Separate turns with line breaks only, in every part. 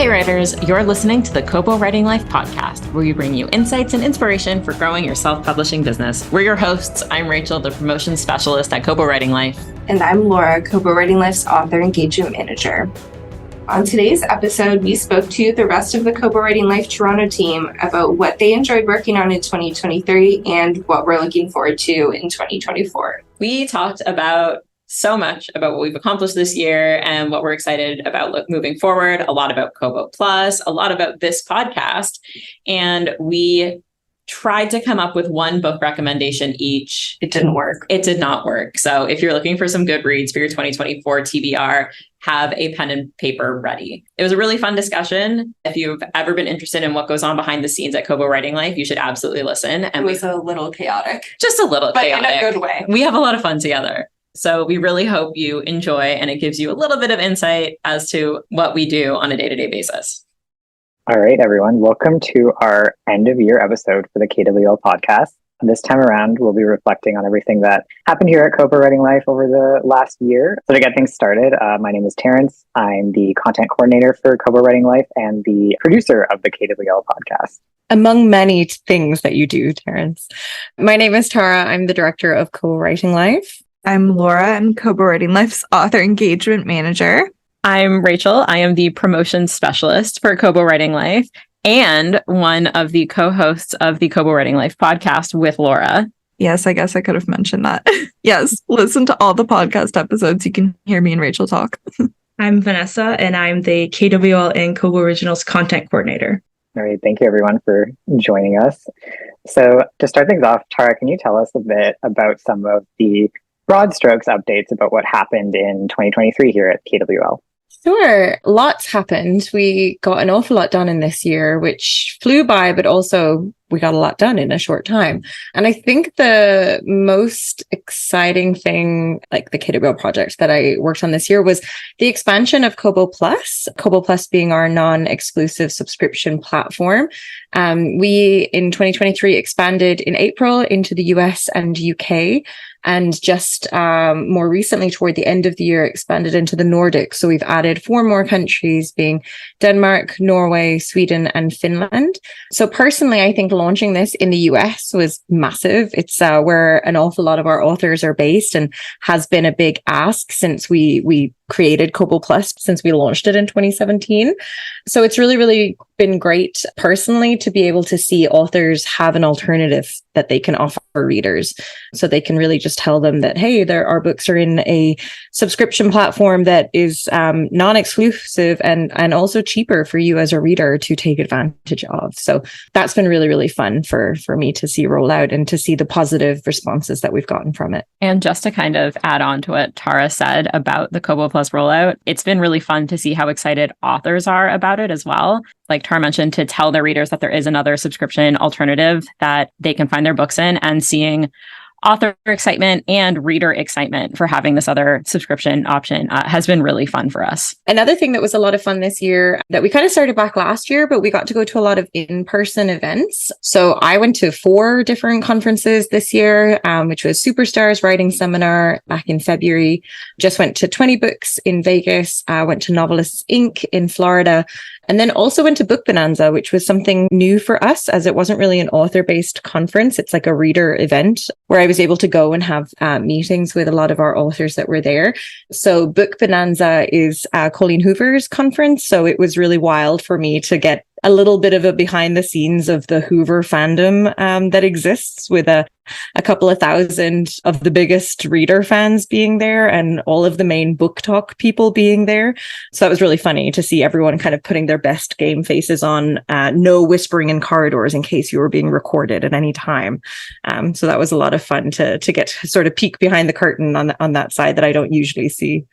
Hey writers, you're listening to the Kobo Writing Life podcast, where we bring you insights and inspiration for growing your self-publishing business. We're your hosts. I'm Rachel, the promotion specialist at Kobo Writing Life.
And I'm Laura, Kobo Writing Life's author engagement manager. On today's episode, we spoke to the rest of the Kobo Writing Life Toronto team about what they enjoyed working on in 2023 and what we're looking forward to in 2024.
We talked about so much about what we've accomplished this year and what we're excited about moving forward, a lot about Kobo Plus, a lot about this podcast. And we tried to come up with one book recommendation each.
It didn't work.
It did not work. So if you're looking for some good reads for your 2024 TBR, have a pen and paper ready. It was a really fun discussion. If you've ever been interested in what goes on behind the scenes at Kobo Writing Life, you should absolutely listen. And
it was a little chaotic.
Just a little chaotic.
But in a good way.
We have a lot of fun together. So we really hope you enjoy, and it gives you a little bit of insight as to what we do on a day-to-day basis.
All right, everyone. Welcome to our end of year episode for the KWL podcast. This time around, we'll be reflecting on everything that happened here at Kobo Writing Life over the last year. So to get things started, my name is Terrence. I'm the content coordinator for Kobo Writing Life and the producer of the KWL podcast.
Among many things that you do, Terrence. My name is Tara. I'm the director of Kobo Writing Life.
I'm Laura. I'm Kobo Writing Life's author engagement manager.
I'm Rachel. I am the promotion specialist for Kobo Writing Life and one of the co-hosts of the Kobo Writing Life podcast with Laura.
Yes, I guess I could have mentioned that. Yes, listen to all the podcast episodes. You can hear me and Rachel talk.
I'm Vanessa, and I'm the KWL and Kobo Originals content coordinator.
All right. Thank you, everyone, for joining us. So to start things off, Tara, can you tell us a bit about some of the broad strokes updates about what happened in 2023 here at KWL?
Sure. Lots happened. We got an awful lot done in this year, which flew by, but also we got a lot done in a short time. And I think the most exciting thing, like the KWL project that I worked on this year, was the expansion of Kobo Plus. Kobo Plus being our non-exclusive subscription platform. We, in 2023, expanded in April into the US and UK. And just more recently, toward the end of the year, expanded into the Nordics. So we've added 4 more countries, being Denmark, Norway, Sweden, and Finland. So personally, I think launching this in the US was massive. It's where an awful lot of our authors are based and has been a big ask since we created Kobo Plus, since we launched it in 2017. So it's really, really been great personally to be able to see authors have an alternative that they can offer readers. So they can really just tell them that, hey, our books are in a subscription platform that is non-exclusive and also cheaper for you as a reader to take advantage of. So that's been really, really fun for me to see roll out and to see the positive responses that we've gotten from it.
And just to kind of add on to what Tara said about the Kobo Plus rollout, it's been really fun to see how excited authors are about it as well. Like Tara mentioned, to tell their readers that there is another subscription alternative that they can find their books in, and seeing author excitement and reader excitement for having this other subscription option has been really fun for us.
Another thing that was a lot of fun this year that we kind of started back last year, but we got to go to a lot of in-person events. So I went to 4 different conferences this year, which was Superstars Writing Seminar back in February. Just went to 20 Books in Vegas, went to Novelists Inc. in Florida, and then also went to Book Bonanza, which was something new for us as it wasn't really an author-based conference. It's like a reader event where I was able to go and have meetings with a lot of our authors that were there. So Book Bonanza is Colleen Hoover's conference. So it was really wild for me to get a little bit of a behind the scenes of the Hoover fandom that exists, with a couple of thousand of the biggest reader fans being there and all of the main book talk people being there. So that was really funny to see everyone kind of putting their best game faces on, no whispering in corridors in case you were being recorded at any time. So that was a lot of fun to get sort of peek behind the curtain on that side that I don't usually see.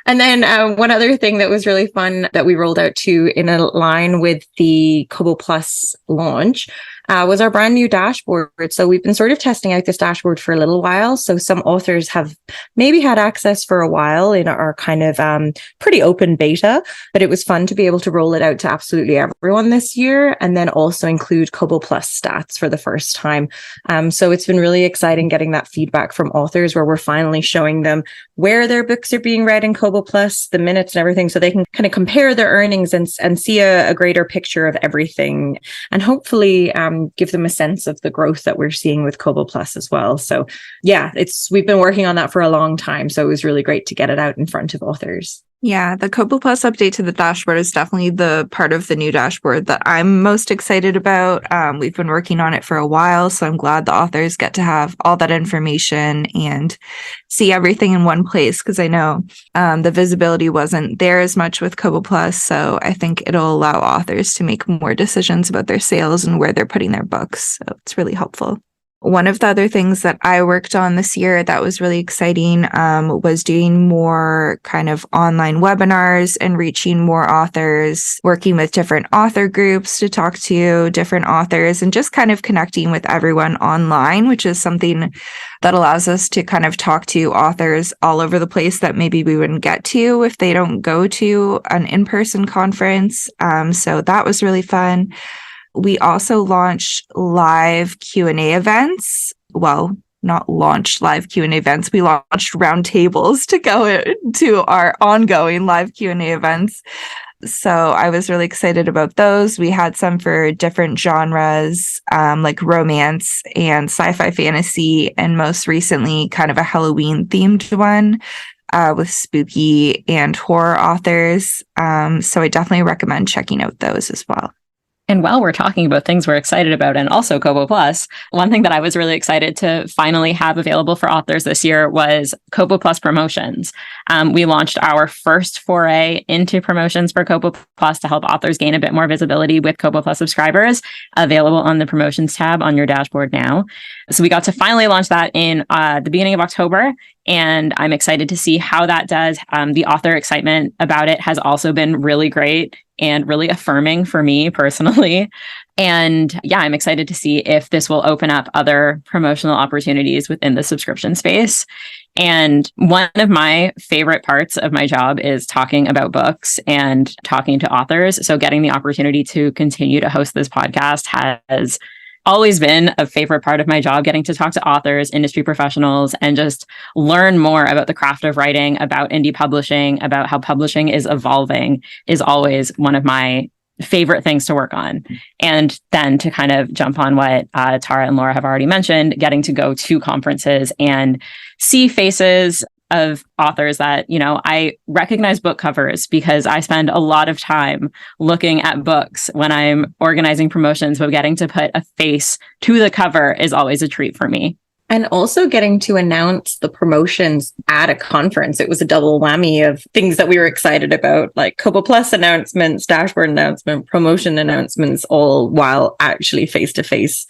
And then one other thing that was really fun that we rolled out to in a line with the Kobo Plus launch was our brand new dashboard. So we've been sort of testing out this dashboard for a little while. So some authors have maybe had access for a while in our kind of pretty open beta, but it was fun to be able to roll it out to absolutely everyone this year, and then also include Kobo Plus stats for the first time. So it's been really exciting getting that feedback from authors where we're finally showing them where their books are being read in Kobo Plus, the minutes and everything, so they can kind of compare their earnings and see a greater picture of everything, and hopefully give them a sense of the growth that we're seeing with Kobo Plus as well. So yeah, we've been working on that for a long time. So it was really great to get it out in front of authors.
Yeah, the Kobo Plus update to the dashboard is definitely the part of the new dashboard that I'm most excited about. We've been working on it for a while, so I'm glad the authors get to have all that information and see everything in one place, because I know the visibility wasn't there as much with Kobo Plus, so I think it'll allow authors to make more decisions about their sales and where they're putting their books. So it's really helpful. One of the other things that I worked on this year that was really exciting was doing more kind of online webinars and reaching more authors, working with different author groups to talk to different authors, and just kind of connecting with everyone online, which is something that allows us to kind of talk to authors all over the place that maybe we wouldn't get to if they don't go to an in-person conference. So that was really fun. We also launched live Q&A events. Well, not launched live Q&A events. We launched roundtables to go to our ongoing live Q&A events. So I was really excited about those. We had some for different genres, like romance and sci-fi fantasy, and most recently kind of a Halloween themed one with spooky and horror authors. So I definitely recommend checking out those as well.
And while we're talking about things we're excited about and also Kobo Plus, one thing that I was really excited to finally have available for authors this year was Kobo Plus promotions. We launched our first foray into promotions for Kobo Plus to help authors gain a bit more visibility with Kobo Plus subscribers, available on the promotions tab on your dashboard now. So we got to finally launch that in the beginning of October, and I'm excited to see how that does. The author excitement about it has also been really great and really affirming for me personally. And yeah, I'm excited to see if this will open up other promotional opportunities within the subscription space. And one of my favorite parts of my job is talking about books and talking to authors. So getting the opportunity to continue to host this podcast has always been a favorite part of my job, getting to talk to authors, industry professionals, and just learn more about the craft of writing, about indie publishing, about how publishing is evolving is always one of my favorite things to work on. And then to kind of jump on what Tara and Laura have already mentioned, getting to go to conferences and see faces of authors that, you know, I recognize book covers because I spend a lot of time looking at books when I'm organizing promotions, but getting to put a face to the cover is always a treat for me.
And also getting to announce the promotions at a conference. It was a double whammy of things that we were excited about, like Kobo Plus announcements, dashboard announcement, promotion announcements, all while actually face to face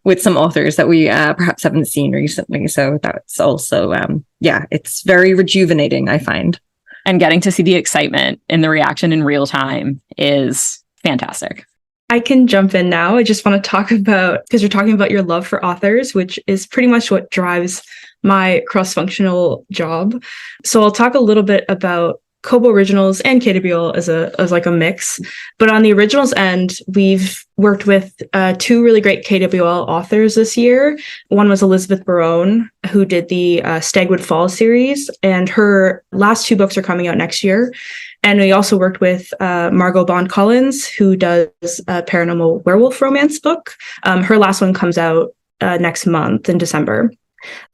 with some authors that we perhaps haven't seen recently. So that's also, it's very rejuvenating, I find.
And getting to see the excitement in the reaction in real time is fantastic.
I can jump in now. I just want to talk about, because you're talking about your love for authors, which is pretty much what drives my cross-functional job. So I'll talk a little bit about Kobo Originals and KWL as like a mix. But on the originals end, we've worked with two really great KWL authors this year. One was Elizabeth Barone, who did the Stagwood Fall series, and her last two books are coming out next year. And we also worked with Margot Bond Collins, who does a paranormal werewolf romance book. Her last one comes out next month in December.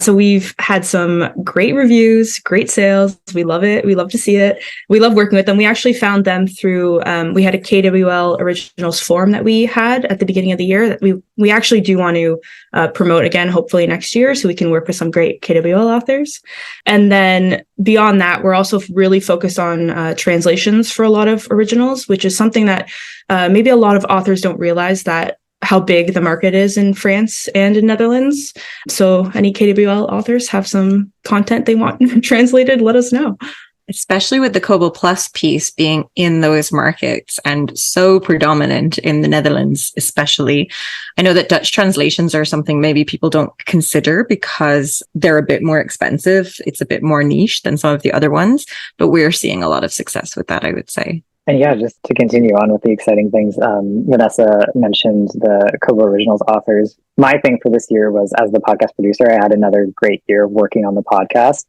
So we've had some great reviews, great sales. We love it. We love to see it. We love working with them. We actually found them through, we had a KWL Originals forum that we had at the beginning of the year that we actually do want to promote again, hopefully next year, so we can work with some great KWL authors. And then beyond that, we're also really focused on translations for a lot of originals, which is something that maybe a lot of authors don't realize, that how big the market is in France and in Netherlands. So any KWL authors have some content they want translated, let us know.
especially with the Kobo Plus piece being in those markets and so predominant in the Netherlands, especially. I know that Dutch translations are something maybe people don't consider because they're a bit more expensive. It's a bit more niche than some of the other ones, but we're seeing a lot of success with that, I would say.
And yeah, just to continue on with the exciting things, Vanessa mentioned the Kobo Originals authors. My thing for this year was, as the podcast producer, I had another great year working on the podcast.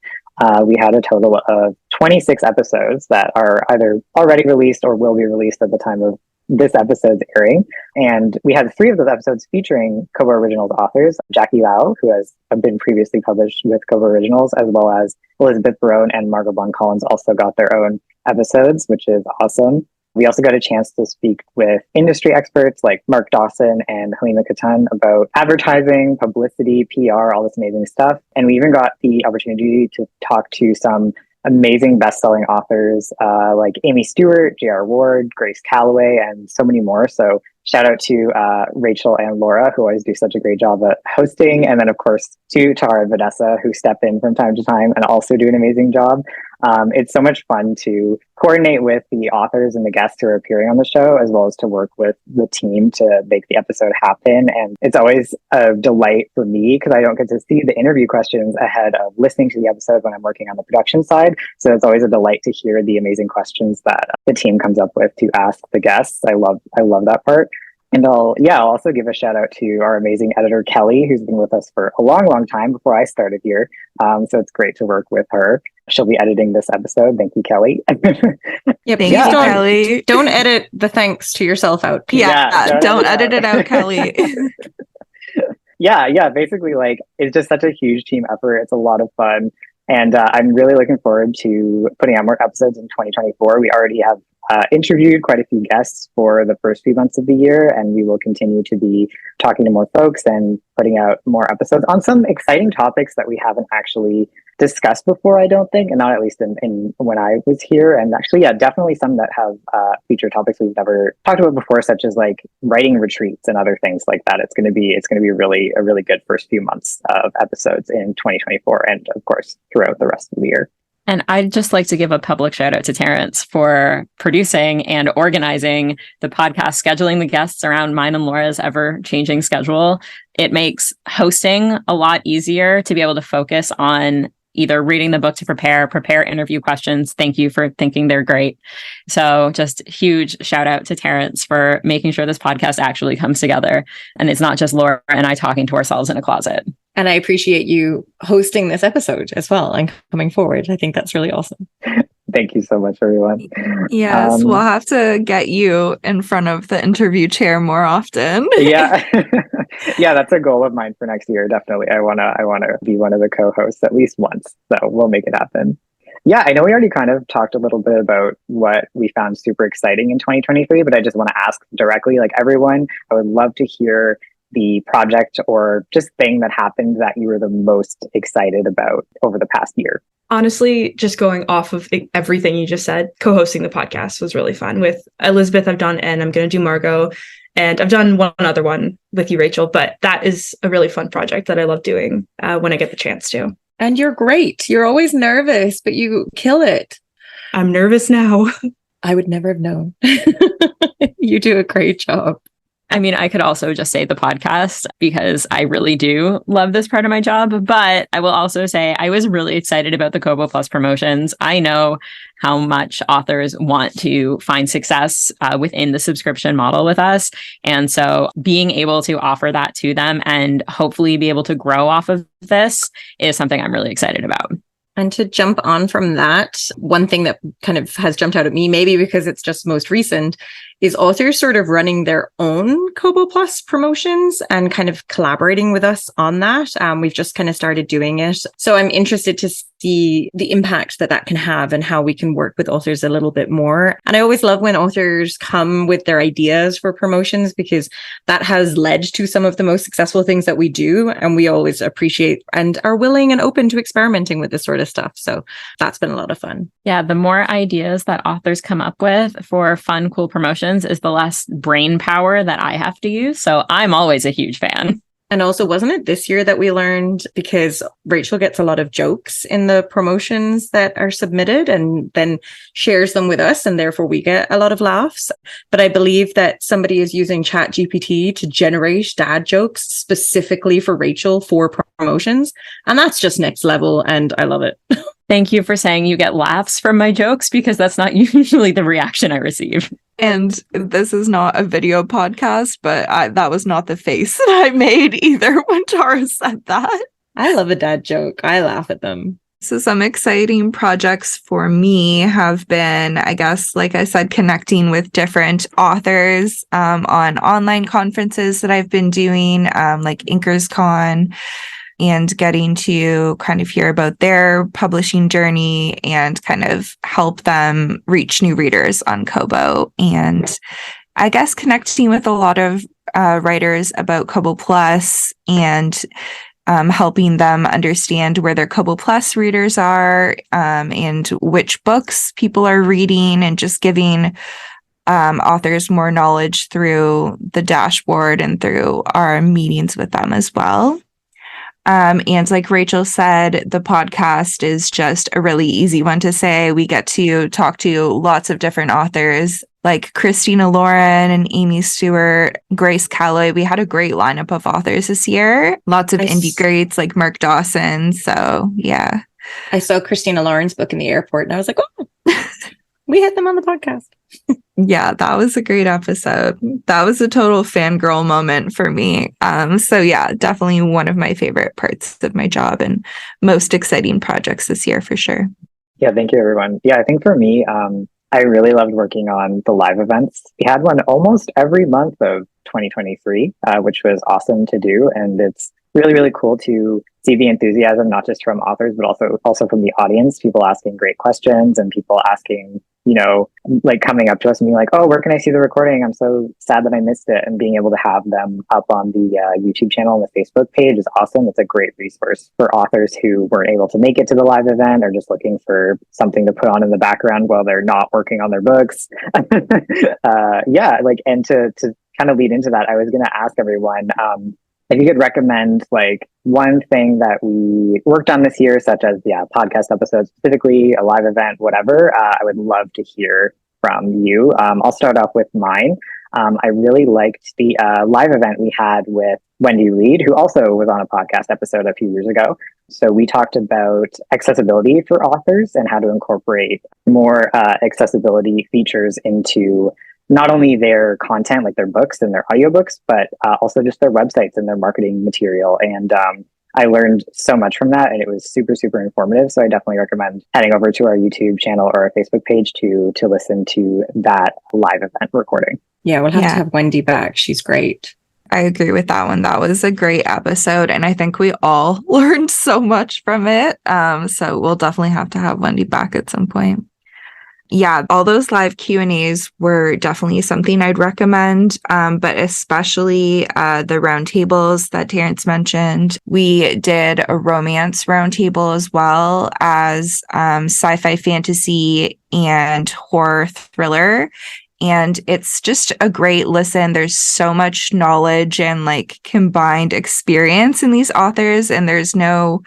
We had a total of 26 episodes that are either already released or will be released at the time of this episode's airing. And we had 3 of those episodes featuring Kobo Originals authors, Jackie Lau, who has been previously published with Kobo Originals, as well as Elizabeth Barone and Margot Bond-Collins also got their own episodes, which is awesome. We also got a chance to speak with industry experts like Mark Dawson and Halima Katan about advertising, publicity, PR, all this amazing stuff. And we even got the opportunity to talk to some amazing best-selling authors like Amy Stewart, J.R. Ward, Grace Calloway, and so many more. So shout out to Rachel and Laura, who always do such a great job at hosting. And then, of course, to Tara and Vanessa, who step in from time to time and also do an amazing job. It's so much fun to coordinate with the authors and the guests who are appearing on the show, as well as to work with the team to make the episode happen. And it's always a delight for me because I don't get to see the interview questions ahead of listening to the episode when I'm working on the production side. So it's always a delight to hear the amazing questions that the team comes up with to ask the guests. I love that part. And I'll also give a shout out to our amazing editor, Kelly, who's been with us for a long, long time before I started here. So it's great to work with her. She'll be editing this episode. Thank you, Kelly.
Yeah, please
Kelly.
Don't edit the thanks to yourself out. Please.
Yeah, don't edit it out, Kelly.
Yeah. Basically, like, it's just such a huge team effort. It's a lot of fun. And I'm really looking forward to putting out more episodes in 2024. We already have interviewed quite a few guests for the first few months of the year, and we will continue to be talking to more folks and putting out more episodes on some exciting topics that we haven't actually discussed before, I don't think, and not at least in when I was here. And actually, yeah, definitely some that have featured topics we've never talked about before, such as like writing retreats and other things like that. It's going to be a really good first few months of episodes in 2024, and of course throughout the rest of the year.
And I'd just like to give a public shout out to Terrence for producing and organizing the podcast, scheduling the guests around mine and Laura's ever-changing schedule. It makes hosting a lot easier to be able to focus on either reading the book to prepare interview questions. Thank you for thinking they're great. So just huge shout out to Terrence for making sure this podcast actually comes together. And it's not just Laura and I talking to ourselves in a closet.
And I appreciate you hosting this episode as well and coming forward. I think that's really awesome.
Thank you so much, everyone.
Yes, we'll have to get you in front of the interview chair more often.
Yeah. Yeah, that's a goal of mine for next year. Definitely. I wanna be one of the co-hosts at least once. So we'll make it happen. Yeah, I know we already kind of talked a little bit about what we found super exciting in 2023, but I just want to ask directly, like everyone, I would love to hear the project or just thing that happened that you were the most excited about over the past year.
Honestly, just going off of everything you just said, co-hosting the podcast was really fun. With Elizabeth, I've done, and I'm going to do Margot. And I've done one other one with you, Rachel, but that is a really fun project that I love doing when I get the chance to.
And you're great. You're always nervous, but you kill it.
I'm nervous now.
I would never have known. You do a great job.
I mean, I could also just say the podcast because I really do love this part of my job. But I will also say I was really excited about the Kobo Plus promotions. I know how much authors want to find success within the subscription model with us. And so being able to offer that to them and hopefully be able to grow off of this is something I'm really excited about.
And to jump on from that, one thing that kind of has jumped out at me, maybe because it's just most recent, is authors sort of running their own Kobo Plus promotions and kind of collaborating with us on that. We've just kind of started doing it. So I'm interested to see the impact that can have and how we can work with authors a little bit more. And I always love when authors come with their ideas for promotions because that has led to some of the most successful things that we do. And we always appreciate and are willing and open to experimenting with this sort of stuff. So that's been a lot of fun.
Yeah, the more ideas that authors come up with for fun, cool promotions is the less brain power that I have to use. So I'm always a huge fan.
And also, wasn't it this year that we learned, because Rachel gets a lot of jokes in the promotions that are submitted and then shares them with us, and therefore we get a lot of laughs. But I believe that somebody is using ChatGPT to generate dad jokes specifically for Rachel for promotions. And that's just next level, and I love it.
Thank you for saying you get laughs from my jokes, because that's not usually the reaction I receive.
And this is not a video podcast, but that was not the face that I made either when Tara said that.
I love a dad joke. I laugh at them.
So some exciting projects for me have been, I guess, like I said, connecting with different authors on online conferences that I've been doing, like InkersCon, and getting to kind of hear about their publishing journey and kind of help them reach new readers on Kobo. And I guess connecting with a lot of writers about Kobo Plus and helping them understand where their Kobo Plus readers are and which books people are reading, and just giving authors more knowledge through the dashboard and through our meetings with them as well. And like Rachel said, the podcast is just a really easy one to say. We get to talk to lots of different authors like Christina Lauren and Amy Stewart, Grace Calloway. We had a great lineup of authors this year. Lots of indie greats like Mark Dawson. So yeah.
I saw Christina Lauren's book in the airport and I was like, oh, we had them on the podcast.
Yeah, that was a great episode. That was a total fangirl moment for me. So yeah, definitely one of my favorite parts of my job and most exciting projects this year for sure.
Yeah, thank you, everyone. Yeah, I think for me, I really loved working on the live events. We had one almost every month of 2023, which was awesome to do. And it's really, really cool to see the enthusiasm, not just from authors, but also from the audience, people asking great questions and people asking, you know, like coming up to us and being like, oh, where can I see the recording? I'm so sad that I missed it. And being able to have them up on the YouTube channel and the Facebook page is awesome. It's a great resource for authors who weren't able to make it to the live event or just looking for something to put on in the background while they're not working on their books. Yeah, like, and to kind of lead into that, I was going to ask everyone, if you could recommend like one thing that we worked on this year, such as podcast episodes, specifically a live event, whatever, I would love to hear from you. I'll start off with mine. I really liked the live event we had with Wendy Reed, who also was on a podcast episode a few years ago. So we talked about accessibility for authors and how to incorporate more accessibility features into not only their content, like their books and their audiobooks, but also just their websites and their marketing material. And I learned so much from that, and it was super, super informative. So I definitely recommend heading over to our YouTube channel or our Facebook page to listen to that live event recording.
Yeah, we'll have to have Wendy back. She's great.
I agree with that one. That was a great episode, and I think we all learned so much from it. So we'll definitely have to have Wendy back at some point. Yeah, all those live Q&As were definitely something I'd recommend, but especially the roundtables that Terrence mentioned. We did a romance roundtable as well as sci-fi fantasy and horror thriller. And it's just a great listen. There's so much knowledge and like combined experience in these authors, and there's no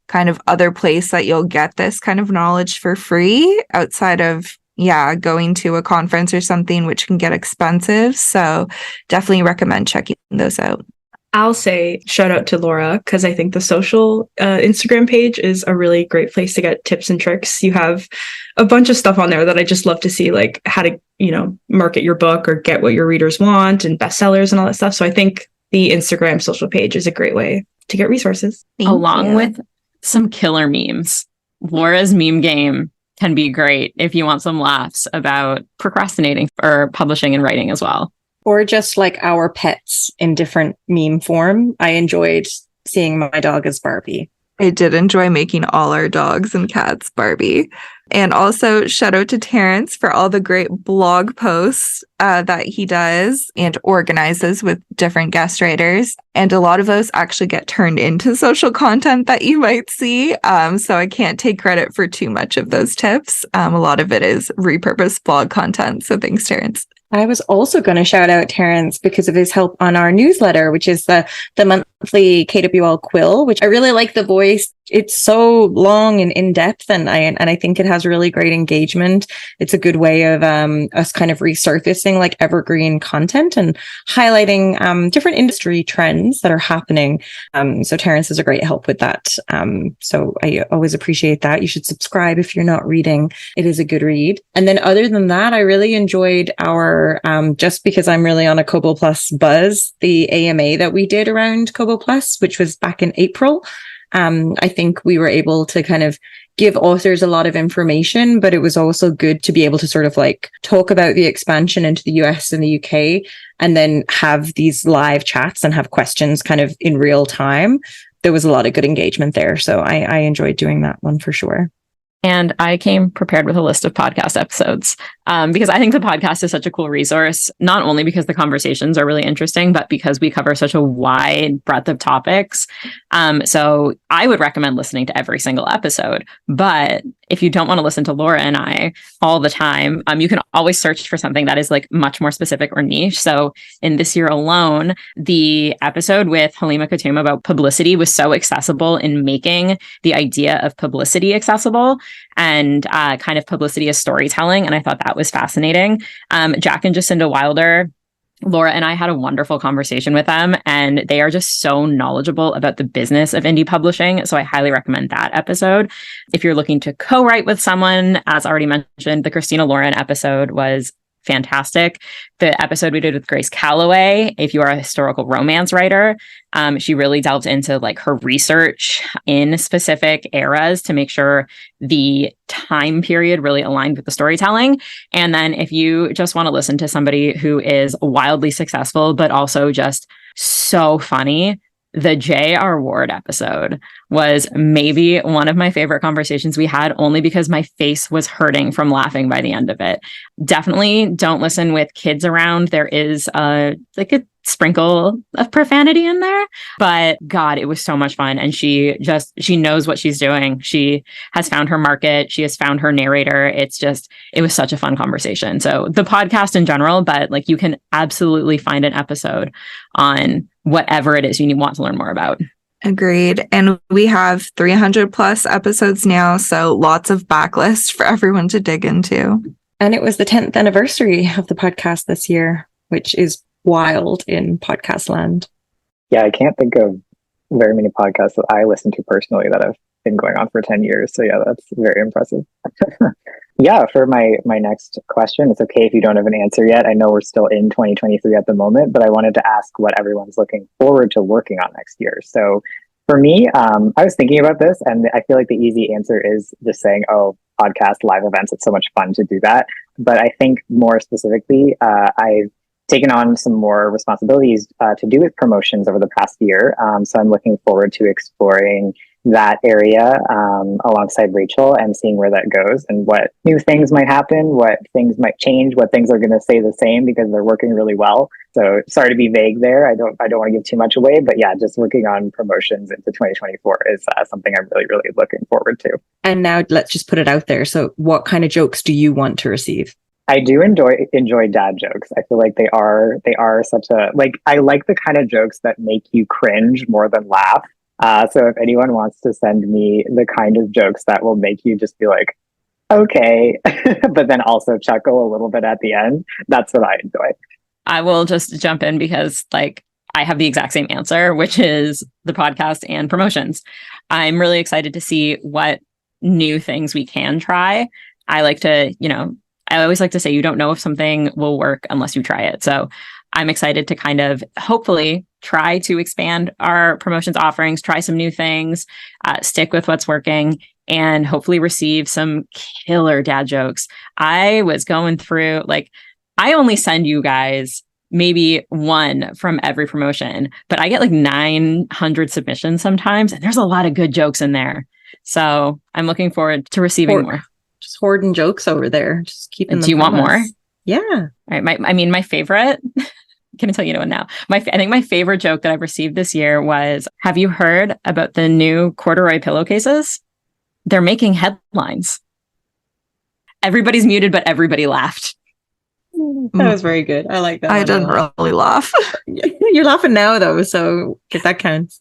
kind of other place that you'll get this kind of knowledge for free outside of going to a conference or something, which can get expensive. So definitely recommend checking those out.
I'll say shout out to Laura, because I think the social Instagram page is a really great place to get tips and tricks. You have a bunch of stuff on there that I just love to see, like how to, market your book or get what your readers want and bestsellers and all that stuff. So I think the Instagram social page is a great way to get resources.
Along with some killer memes. Laura's meme game can be great if you want some laughs about procrastinating or publishing and writing as well.
Or just like our pets in different meme form. I enjoyed seeing my dog as Barbie.
I did enjoy making all our dogs and cats Barbie. And also shout out to Terrence for all the great blog posts that he does and organizes with different guest writers. And a lot of those actually get turned into social content that you might see. So I can't take credit for too much of those tips. A lot of it is repurposed blog content. So thanks, Terrence.
I was also going to shout out Terrence because of his help on our newsletter, which is the monthly KWL Quill, which I really like the voice. It's so long and in depth, and I think it has really great engagement. It's a good way of us kind of resurfacing like evergreen content and highlighting different industry trends that are happening. So Terrence is a great help with that. So I always appreciate that. You should subscribe if you're not reading. It is a good read. And then other than that, I really enjoyed our just because I'm really on a Kobo Plus buzz, the AMA that we did around Kobo Plus, which was back in April. I think we were able to kind of give authors a lot of information, but it was also good to be able to sort of like talk about the expansion into the US and the UK and then have these live chats and have questions kind of in real time. There was a lot of good engagement there. So I enjoyed doing that one for sure.
And I came prepared with a list of podcast episodes because I think the podcast is such a cool resource, not only because the conversations are really interesting, but because we cover such a wide breadth of topics. So I would recommend listening to every single episode. But if you don't want to listen to Laura and I all the time, you can always search for something that is like much more specific or niche. So in this year alone, the episode with Halima Khattoum about publicity was so accessible in making the idea of publicity accessible and kind of publicity as storytelling. And I thought that was fascinating. Jack and Jacinda Wilder, Laura and I had a wonderful conversation with them, and they are just so knowledgeable about the business of indie publishing. So I highly recommend that episode. If you're looking to co-write with someone, as already mentioned, the Christina Lauren episode was fantastic. The episode we did with Grace Calloway, if you are a historical romance writer, she really delved into like her research in specific eras to make sure the time period really aligned with the storytelling. And then if you just want to listen to somebody who is wildly successful, but also just so funny, the J.R. Ward episode was maybe one of my favorite conversations we had, only because my face was hurting from laughing by the end of it. Definitely don't listen with kids around. There is a sprinkle of profanity in there, but God, it was so much fun. And she knows what she's doing. She has found her market. She has found her narrator. It was such a fun conversation. So the podcast in general, but like you can absolutely find an episode on whatever it is you want to learn more about.
Agreed. And we have 300 plus episodes now, so lots of backlist for everyone to dig into.
And it was the 10th anniversary of the podcast this year, which is wild in podcast land.
Yeah, I can't think of very many podcasts that I listen to personally that have been going on for 10 years. So yeah, that's very impressive. Yeah, for my next question, it's okay if you don't have an answer yet. I know we're still in 2023 at the moment, but I wanted to ask what everyone's looking forward to working on next year. So for me, I was thinking about this, and I feel like the easy answer is just saying, oh, podcast, live events, it's so much fun to do that. But I think more specifically, I've taken on some more responsibilities to do with promotions over the past year. So I'm looking forward to exploring that area alongside Rachel and seeing where that goes and what new things might happen, what things might change, what things are going to stay the same because they're working really well. So sorry to be vague there. I don't want to give too much away, but yeah, just working on promotions into 2024 is something I'm really, really looking forward to.
And now let's just put it out there. So what kind of jokes do you want to receive?
I do enjoy dad jokes. I feel like they are such a, like, I like the kind of jokes that make you cringe more than laugh. So if anyone wants to send me the kind of jokes that will make you just be like, okay, but then also chuckle a little bit at the end, that's what I enjoy.
I will just jump in because like I have the exact same answer, which is the podcast and promotions. I'm really excited to see what new things we can try. I always like to say you don't know if something will work unless you try it. So I'm excited to kind of hopefully try to expand our promotions offerings, try some new things, stick with what's working, and hopefully receive some killer dad jokes. I was going through, like, I only send you guys maybe one from every promotion, but I get like 900 submissions sometimes, and there's a lot of good jokes in there. So I'm looking forward to receiving more.
Just hoarding jokes over there. Just keeping them.
Do you want more?
Yeah.
All right. My favorite, can I tell you one now? I think my favorite joke that I've received this year was, have you heard about the new corduroy pillowcases? They're making headlines. Everybody's muted, but everybody laughed.
That was very good. I like that.
I didn't really laugh.
You're laughing now, though, so that counts.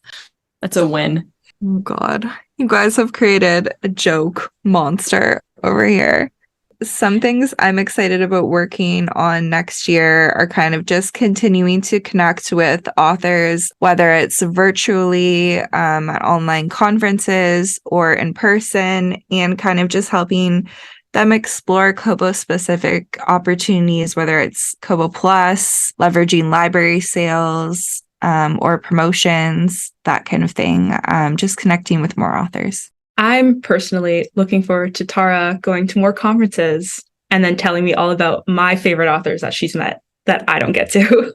That's a win.
Oh, God. You guys have created a joke monster over here. Some things I'm excited about working on next year are kind of just continuing to connect with authors, whether it's virtually at online conferences or in person, and kind of just helping them explore Kobo specific opportunities, whether it's Kobo Plus, leveraging library sales, or promotions, that kind of thing. Just connecting with more authors.
I'm personally looking forward to Tara going to more conferences and then telling me all about my favorite authors that she's met that I don't get to.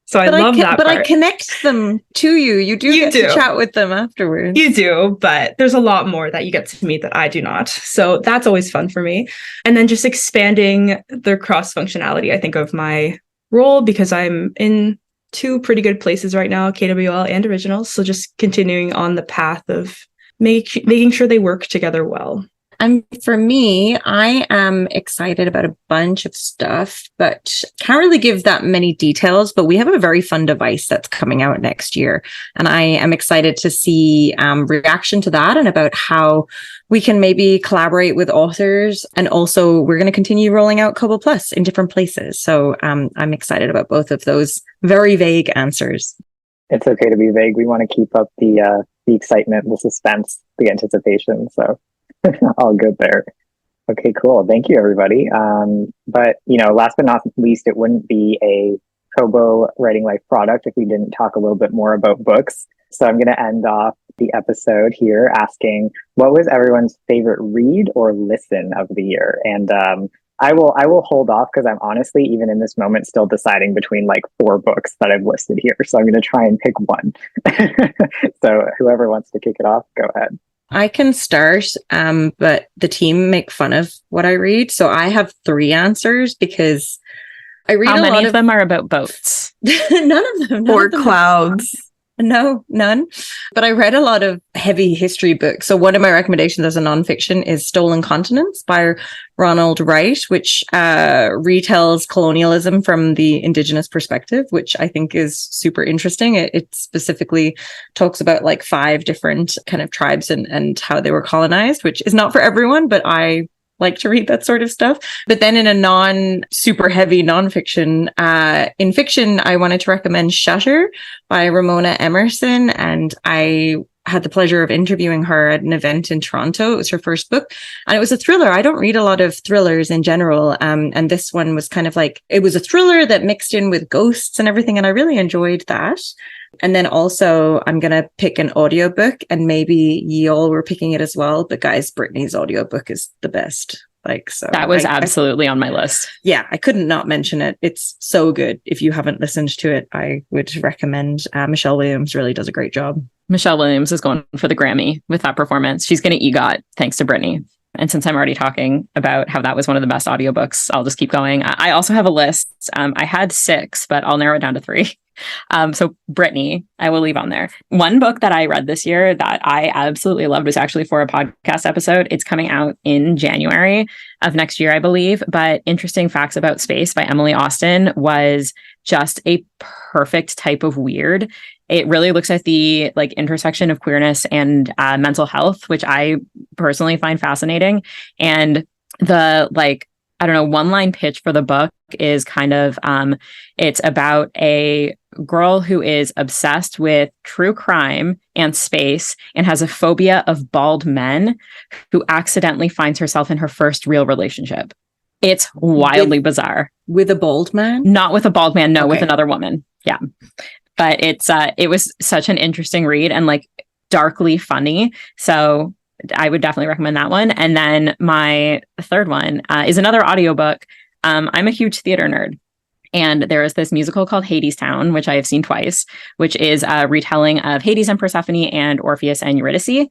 So I love that part.
But I connect them to you. You get to chat with them afterwards.
You do, but there's a lot more that you get to meet that I do not. So that's always fun for me. And then just expanding the cross-functionality, I think, of my role, because I'm in two pretty good places right now, KWL and Originals. So just continuing on the path of making sure they work together well.
And for me, I am excited about a bunch of stuff, but can't really give that many details. But we have a very fun device that's coming out next year. And I am excited to see reaction to that and about how we can maybe collaborate with authors. And also, we're going to continue rolling out Kobo Plus in different places. So I'm excited about both of those very vague answers.
It's okay to be vague. We want to keep up the excitement, the suspense, the anticipation. So all good there. Okay, cool. Thank you, everybody. But, last but not least, it wouldn't be a Kobo Writing Life product if we didn't talk a little bit more about books. So I'm going to end off the episode here asking, what was everyone's favorite read or listen of the year? And I will hold off because I'm honestly, even in this moment, still deciding between like 4 books that I've listed here. So I'm going to try and pick one. So whoever wants to kick it off, go ahead.
I can start, but the team make fun of what I read. So I have 3 answers because I read
How
a
many
lot
of them are about boats?
None of them.
Or clouds.
No, none. But I read a lot of heavy history books. So one of my recommendations as a nonfiction is Stolen Continents by Ronald Wright, which retells colonialism from the Indigenous perspective, which I think is super interesting. It specifically talks about like 5 different kind of tribes and how they were colonized, which is not for everyone, but I like to read that sort of stuff. But then in a non-super heavy nonfiction, in fiction, I wanted to recommend Shutter by Ramona Emerson. And I had the pleasure of interviewing her at an event in Toronto. It was her first book. And it was a thriller. I don't read a lot of thrillers in general. And this one was kind of like, it was a thriller that mixed in with ghosts and everything. And I really enjoyed that. And then also I'm going to pick an audiobook, and maybe ye all were picking it as well. But guys, Brittany's audiobook is the best. So
that was absolutely on my list.
Yeah, I couldn't not mention it. It's so good. If you haven't listened to it, I would recommend. Michelle Williams really does a great job.
Michelle Williams is going for the Grammy with that performance. She's going to EGOT thanks to Brittany. And since I'm already talking about how that was one of the best audiobooks, I'll just keep going. I also have a list. I had 6, but I'll narrow it down to 3. So Brittany, I will leave on there. One book that I read this year that I absolutely loved was actually for a podcast episode. It's coming out in January of next year, I believe. But Interesting Facts About Space by Emily Austin was just a perfect type of weird. It really looks at the intersection of queerness and mental health, which I personally find fascinating. And the one-line pitch for the book is kind of, it's about a girl who is obsessed with true crime and space and has a phobia of bald men, who accidentally finds herself in her first real relationship. It's wildly bizarre.
With a bald man?
Not with a bald man, no,
Okay.
with another woman. Yeah. But it was such an interesting read and darkly funny. So I would definitely recommend that one. And then my third one is another audiobook. I'm a huge theater nerd. And there is this musical called Hadestown, which I have seen twice, which is a retelling of Hades and Persephone and Orpheus and Eurydice.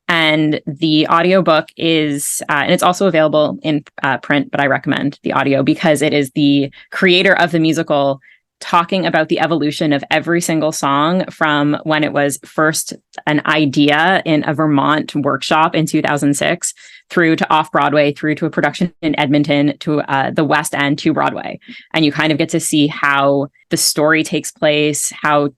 And the audiobook is, and it's also available in print, but I recommend the audio because it is the creator of the musical talking about the evolution of every single song from when it was first an idea in a Vermont workshop in 2006 through to off-Broadway, through to a production in Edmonton, to the West End, to Broadway. And you kind of get to see how the story takes place, how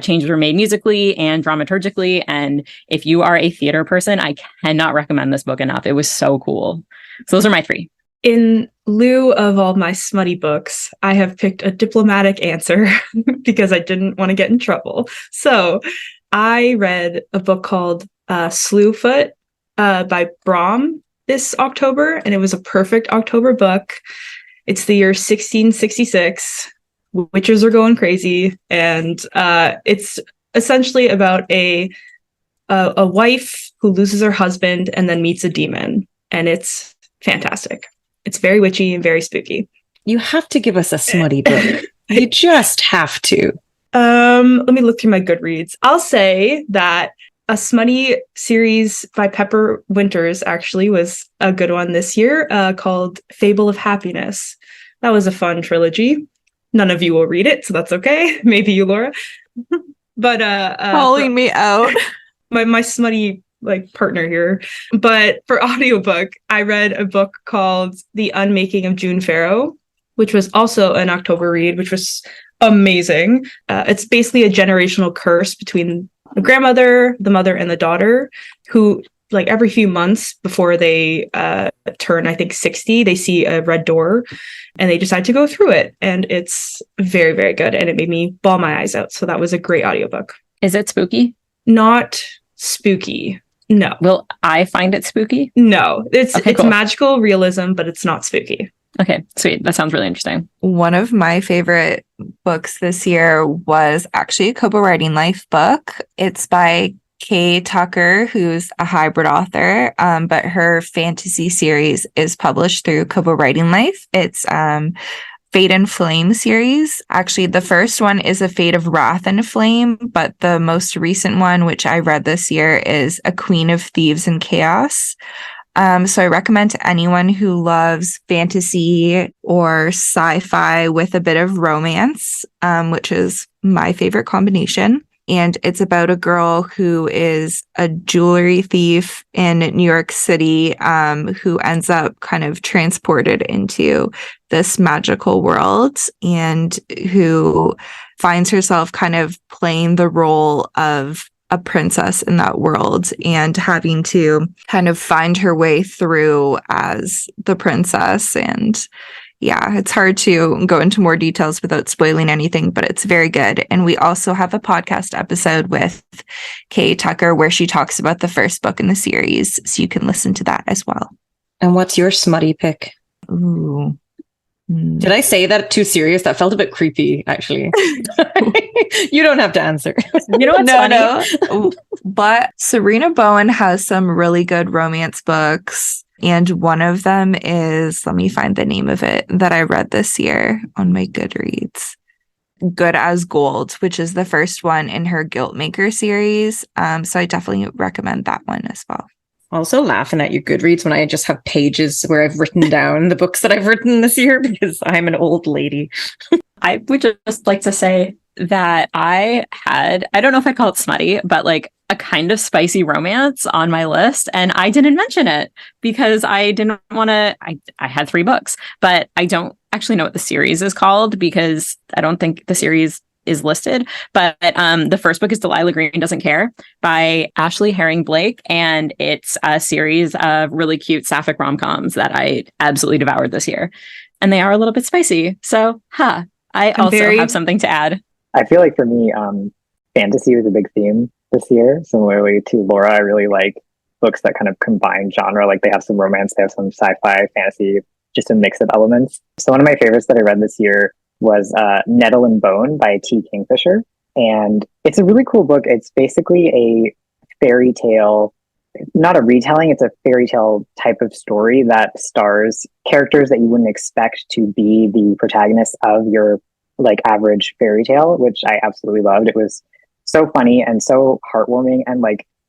changes were made musically and dramaturgically. And if you are a theater person, I cannot recommend this book enough. It was so cool. So those are my three.
In lieu of all my smutty books, I have picked a diplomatic answer because I didn't want to get in trouble. So I read a book called Slewfoot by Brahm this October, and it was a perfect October book. It's the year 1666. Witches are going crazy, and it's essentially about a wife who loses her husband and then meets a demon, and it's fantastic. It's very witchy and very spooky.
You have to give us a smutty book. You just have to.
Let me look through my Goodreads. I'll say that a smutty series by Pepper Winters actually was a good one this year, called Fable of Happiness. That was a fun trilogy. None of you will read it, so that's okay. Maybe you, Laura. But
calling me out.
My smutty partner here. But for audiobook, I read a book called The Unmaking of June Farrow, which was also an October read, which was amazing. It's basically a generational curse between the grandmother, the mother, and the daughter, who every few months before they turn, I think, 60, they see a red door and they decide to go through it. And it's very, very good. And it made me bawl my eyes out. So that was a great audiobook.
Is it spooky?
Not spooky. No.
Will I find it spooky?
No. It's
cool.
Magical realism, but it's not spooky.
Okay, sweet. That sounds really interesting.
One of my favorite books this year was actually a Kobo Writing Life book. It's by Kay Tucker, who's a hybrid author, but her fantasy series is published through Kobo Writing Life. It's Fate and Flame series. Actually, the first one is A Fate of Wrath and Flame, but the most recent one, which I read this year, is A Queen of Thieves and Chaos. So I recommend to anyone who loves fantasy or sci-fi with a bit of romance, which is my favorite combination. And it's about a girl who is a jewelry thief in New York City, who ends up kind of transported into this magical world and who finds herself kind of playing the role of a princess in that world and having to kind of find her way through as the princess. And yeah, it's hard to go into more details without spoiling anything, but it's very good. And we also have a podcast episode with Kay Tucker where she talks about the first book in the series. So you can listen to that as well.
And what's your smutty pick?
Ooh.
Did I say that too serious? That felt a bit creepy, actually. You don't have to answer.
You know what's funny?
No. But Serena Bowen has some really good romance books. And one of them is, let me find the name of it, that I read this year on my Goodreads. Good as Gold, which is the first one in her Guilt Maker series. So I definitely recommend that one as well.
Also laughing at your Goodreads when I just have pages where I've written down the books that I've written this year because I'm an old lady.
I would just like to say that I don't know if I'd call it smutty, but a kind of spicy romance on my list. And I didn't mention it because I didn't want to, I had 3 books, but I don't actually know what the series is called because I don't think the series is listed. But the first book is Delilah Green Doesn't Care by Ashley Herring Blake. And it's a series of really cute sapphic rom-coms that I absolutely devoured this year. And they are a little bit spicy. So, I also have something to add.
I feel like for me, fantasy was a big theme this year. Similarly to Laura, I really like books that kind of combine genre. Like they have some romance, they have some sci-fi, fantasy, just a mix of elements. So one of my favorites that I read this year was Nettle and Bone by T. Kingfisher. And it's a really cool book. It's basically a fairy tale, not a retelling, it's a fairy tale type of story that stars characters that you wouldn't expect to be the protagonists of your average fairy tale, which I absolutely loved. It was so funny and so heartwarming and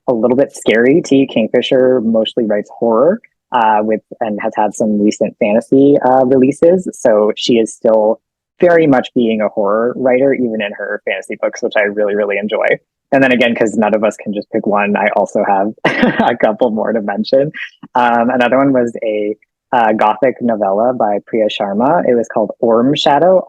a little bit scary. T. Kingfisher mostly writes horror and has had some recent fantasy releases. So she is still very much being a horror writer, even in her fantasy books, which I really, really enjoy. And then again, because none of us can just pick one, I also have a couple more to mention. Another one was a Gothic novella by Priya Sharma. It was called Orm Shadow,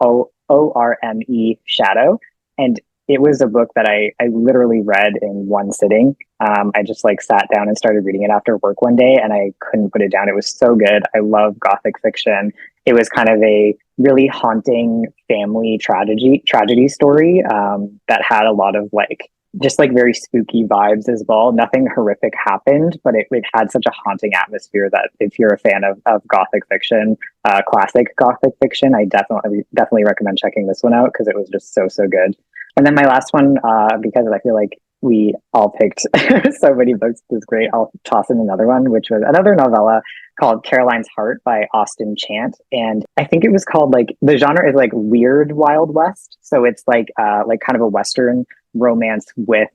Orme Shadow. And it was a book that I literally read in one sitting. I just like sat down and started reading it after work one day, and I couldn't put it down. It was so good. I love Gothic fiction. It was kind of a really haunting family tragedy story that had a lot of like just like very spooky vibes as well. Nothing horrific happened, but it had such a haunting atmosphere that if you're a fan of Gothic fiction, classic Gothic fiction, I definitely recommend checking this one out because it was just so good. And then my last one, because I feel like we all picked so many books, it was great. I'll toss in another one, which was another novella called Caroline's Heart by Austin Chant. And I think it was called like, the genre is like weird Wild West. So it's like kind of a Western romance with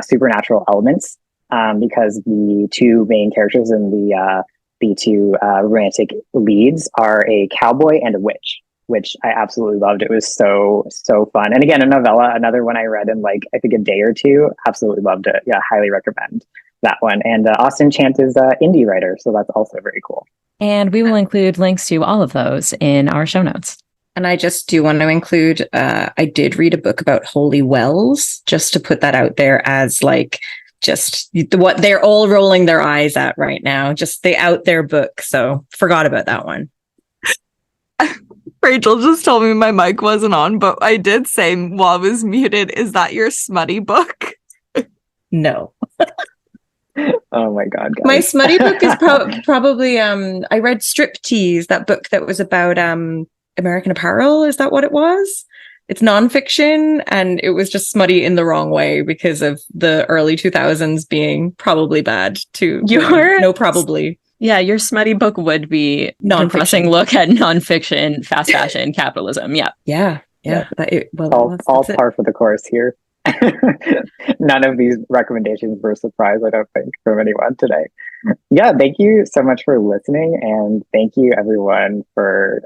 supernatural elements, because the two main characters and the two romantic leads are a cowboy and a witch, which I absolutely loved. It was so fun. And again, a novella, another one I read in like, I think a day or two. Absolutely loved it. Yeah, highly recommend that one. And Austin Chant is an indie writer, so that's also very cool.
And we will include links to all of those in our show notes.
And I just do want to include, I did read a book about holy wells, just to put that out there as like, just what they're all rolling their eyes at right now, just the out there book. So forgot about that one.
Rachel just told me my mic wasn't on, but I did say while I was muted, is that your smutty book?
No.
Oh my God, guys.
My smutty book is probably, I read Striptease, that book that was about American Apparel. Is that what it was? It's nonfiction, and it was just smutty in the wrong way because of the early 2000s being probably bad to
Your
no, probably.
Yeah, your smutty book would be
Nonfiction.
Depressing look at nonfiction, fast fashion, capitalism. Yeah.
Yeah.
All par for the course here. None of these recommendations were a surprise, I don't think, from anyone today. Yeah, thank you so much for listening, and thank you everyone for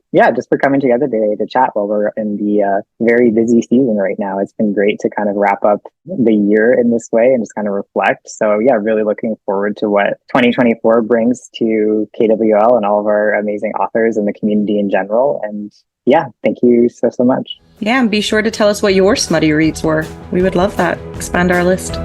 coming together today to chat while we're in the very busy season right now. It's been great to kind of wrap up the year in this way and just kind of reflect. So yeah, really looking forward to what 2024 brings to KWL and all of our amazing authors and the community in general. And yeah, thank you so much.
Yeah, and be sure to tell us what your smutty reads were. We would love that. Expand our list.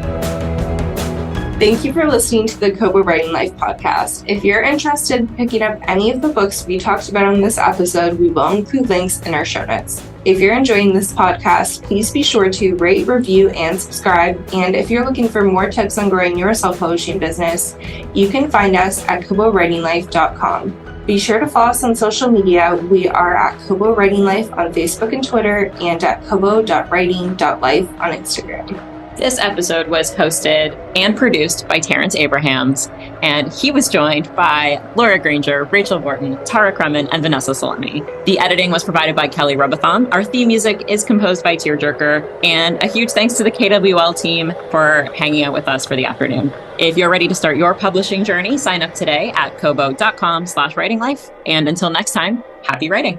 Thank you for listening to the Kobo Writing Life podcast. If you're interested in picking up any of the books we talked about on this episode, we will include links in our show notes. If you're enjoying this podcast, please be sure to rate, review, and subscribe. And if you're looking for more tips on growing your self-publishing business, you can find us at KoboWritingLife.com. Be sure to follow us on social media. We are at Kobo Writing Life on Facebook and Twitter, and at kobo.writing.life on Instagram.
This episode was hosted and produced by Terrence Abrahams, and he was joined by Laura Granger, Rachel Wharton, Tara Kremen, and Vanessa Salemi. The editing was provided by Kelly Robotham. Our theme music is composed by Tearjerker, and a huge thanks to the KWL team for hanging out with us for the afternoon. If you're ready to start your publishing journey, sign up today at kobo.com/writinglife. And until next time, happy writing.